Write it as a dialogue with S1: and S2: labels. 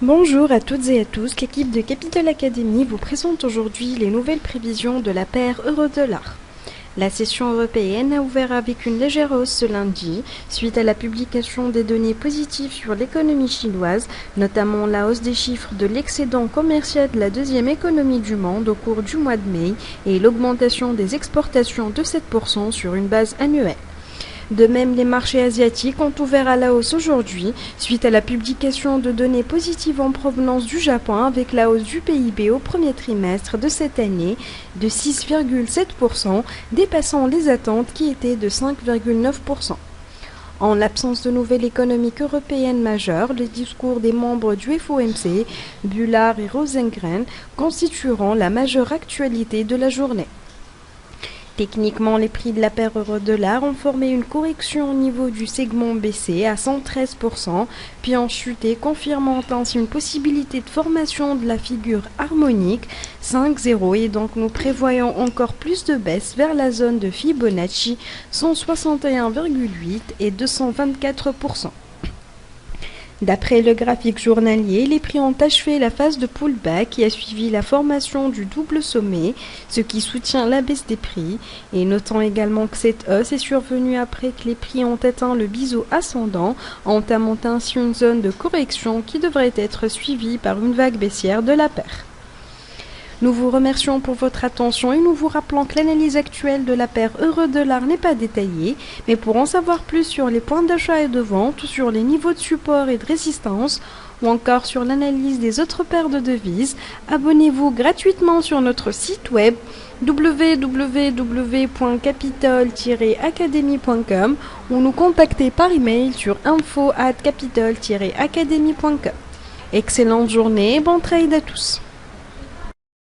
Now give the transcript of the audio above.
S1: Bonjour à toutes et à tous, l'équipe de Capital Academy vous présente aujourd'hui les nouvelles prévisions de la paire euro-dollar. La session européenne a ouvert avec une légère hausse ce lundi, suite à la publication des données positives sur l'économie chinoise, notamment la hausse des chiffres de l'excédent commercial de la deuxième économie du monde au cours du mois de mai et l'augmentation des exportations de 7% sur une base annuelle. De même, les marchés asiatiques ont ouvert à la hausse aujourd'hui, suite à la publication de données positives en provenance du Japon avec la hausse du PIB au premier trimestre de cette année de 6,7%, dépassant les attentes qui étaient de 5,9%. En l'absence de nouvelles économiques européennes majeures, les discours des membres du FOMC, Bullard et Rosengren, constitueront la majeure actualité de la journée. Techniquement, les prix de la paire euro-dollar ont formé une correction au niveau du segment baissier à 113%, puis ont chuté, confirmant ainsi une possibilité de formation de la figure harmonique 5,0 et donc nous prévoyons encore plus de baisse vers la zone de Fibonacci 161,8 et 224%. D'après le graphique journalier, les prix ont achevé la phase de pullback qui a suivi la formation du double sommet, ce qui soutient la baisse des prix. Et notons également que cette hausse est survenue après que les prix ont atteint le biseau ascendant, entamant ainsi une zone de correction qui devrait être suivie par une vague baissière de la paire. Nous vous remercions pour votre attention et nous vous rappelons que l'analyse actuelle de la paire euro-dollar n'est pas détaillée, mais pour en savoir plus sur les points d'achat et de vente, ou sur les niveaux de support et de résistance, ou encore sur l'analyse des autres paires de devises, abonnez-vous gratuitement sur notre site web www.capital-academy.com ou nous contacter par email sur info@capital-academy.com. Excellente journée et bon trade à tous.